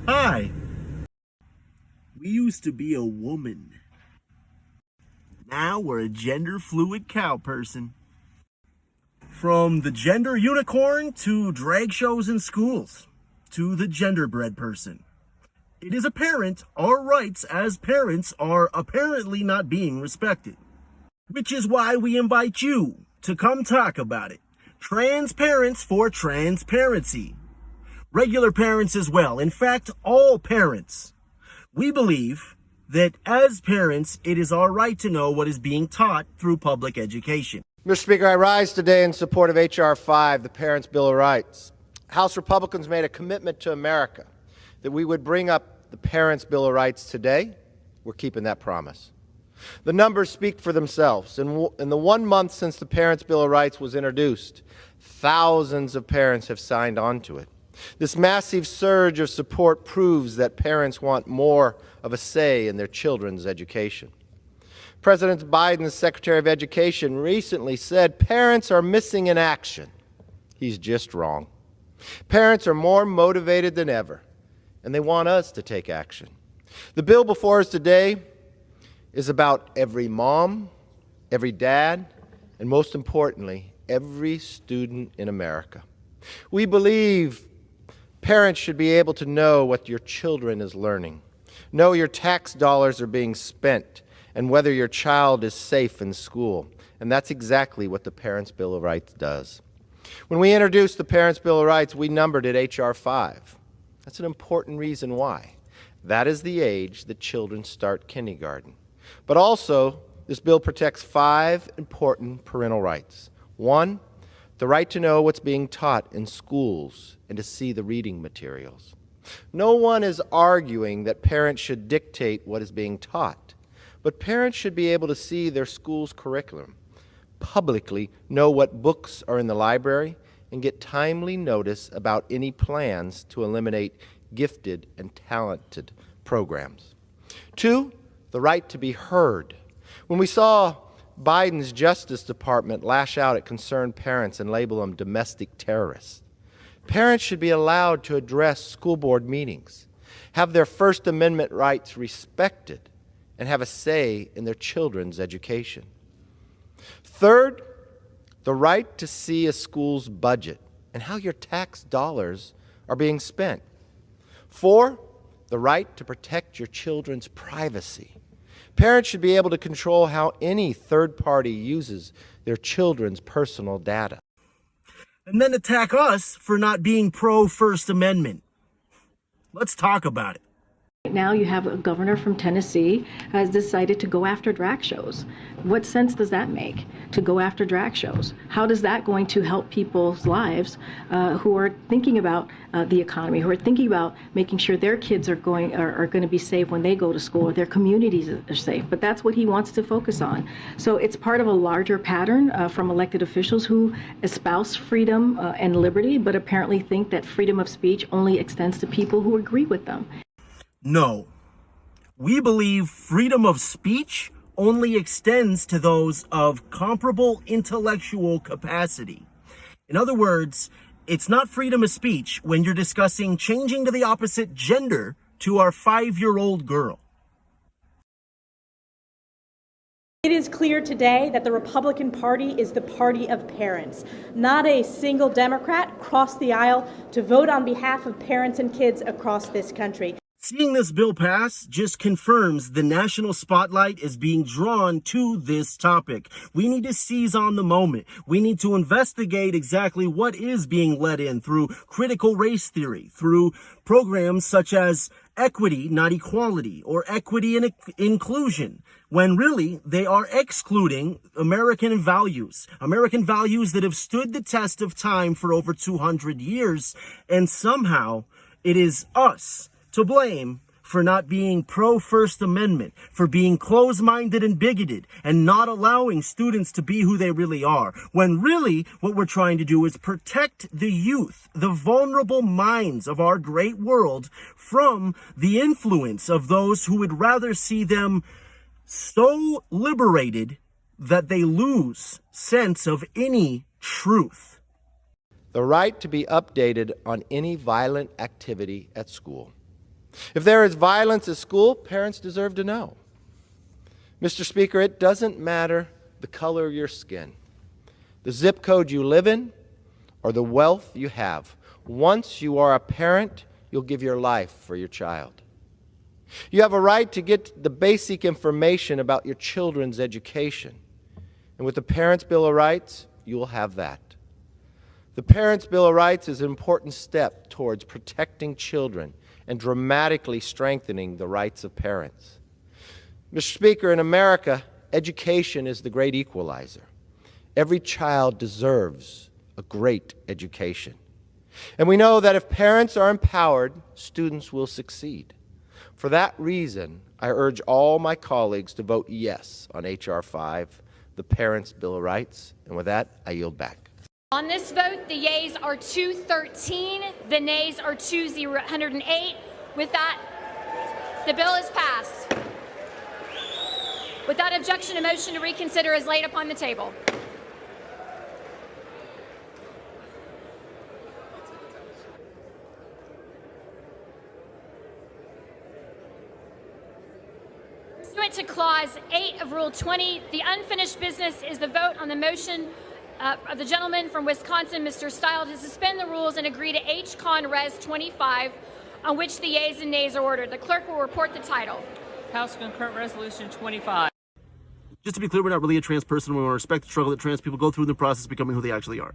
Hi. We used to be a woman. Now we're a gender fluid cow person. From the gender unicorn to drag shows in schools to the genderbread person. It is apparent our rights as parents are apparently not being respected. Which is why we invite you to come talk about it. Trans parents for transparency. Regular parents as well. In fact, all parents. We believe that as parents, it is our right to know what is being taught through public education. Mr. Speaker, I rise today in support of H.R. 5, the Parents' Bill of Rights. House Republicans made a commitment to America that we would bring up the Parents' Bill of Rights today. We're keeping that promise. The numbers speak for themselves. In the 1 month since the Parents' Bill of Rights was introduced, thousands of parents have signed on to it. This massive surge of support proves that parents want more of a say in their children's education. President Biden's Secretary of Education recently said parents are missing in action. He's just wrong. Parents are more motivated than ever, and they want us to take action. The bill before us today is about every mom, every dad, and most importantly, every student in America. We believe parents should be able to know what your children is learning, know your tax dollars are being spent, and whether your child is safe in school. And that's exactly what the Parents' Bill of Rights does. When we introduced the Parents' Bill of Rights, we numbered it H.R. 5. That's an important reason why. That is the age that children start kindergarten. But also, this bill protects 5 important parental rights. 1, the right to know what's being taught in schools and to see the reading materials. No one is arguing that parents should dictate what is being taught, but parents should be able to see their school's curriculum, publicly know what books are in the library, and get timely notice about any plans to eliminate gifted and talented programs. 2, the right to be heard. When we saw Biden's Justice Department lash out at concerned parents and label them domestic terrorists, parents should be allowed to address school board meetings, have their First Amendment rights respected, and have a say in their children's education. 3rd, the right to see a school's budget and how your tax dollars are being spent. 4, the right to protect your children's privacy. Parents should be able to control how any third party uses their children's personal data. And then attack us for not being pro-First Amendment. Let's talk about it. Right now you have a governor from Tennessee has decided to go after drag shows. What sense does that make, to go after drag shows? How is that going to help people's lives who are thinking about the economy, who are thinking about making sure their kids are going to be safe when they go to school, or their communities are safe? But that's what he wants to focus on. So it's part of a larger pattern from elected officials who espouse freedom and liberty, but apparently think that freedom of speech only extends to people who agree with them. No. We believe freedom of speech only extends to those of comparable intellectual capacity. In other words, it's not freedom of speech when you're discussing changing to the opposite gender to our 5-year-old girl. It is clear today that the Republican Party is the party of parents. Not a single Democrat crossed the aisle to vote on behalf of parents and kids across this country. Seeing this bill pass just confirms the national spotlight is being drawn to this topic. We need to seize on the moment. We need to investigate exactly what is being let in through critical race theory, through programs such as equity, not equality, or equity and inclusion, when really they are excluding American values that have stood the test of time for over 200 years, and somehow it is us to blame for not being pro-First Amendment, for being closed-minded and bigoted, and not allowing students to be who they really are, when really what we're trying to do is protect the youth, the vulnerable minds of our great world, from the influence of those who would rather see them so liberated that they lose sense of any truth. The right to be updated on any violent activity at school. If there is violence at school, parents deserve to know. Mr. Speaker, it doesn't matter the color of your skin, the zip code you live in, or the wealth you have. Once you are a parent, you'll give your life for your child. You have a right to get the basic information about your children's education. And with the Parents' Bill of Rights, you will have that. The Parents' Bill of Rights is an important step towards protecting children and dramatically strengthening the rights of parents. Mr. Speaker, in America, education is the great equalizer. Every child deserves a great education. And we know that if parents are empowered, students will succeed. For that reason, I urge all my colleagues to vote yes on H.R. 5, the Parents' Bill of Rights. And with that, I yield back. On this vote, the yeas are 213, the nays are 208. With that, the bill is passed. Without objection, a motion to reconsider is laid upon the table. Pursuant to Clause 8 of Rule 20, the unfinished business is the vote on the motion of the gentleman from Wisconsin, Mr. Stile, to suspend the rules and agree to H. Con Res 25, on which the yeas and nays are ordered. The clerk will report the title. House Concurrent Resolution 25. Just to be clear, we're not really a trans person. We want to respect the struggle that trans people go through in the process of becoming who they actually are.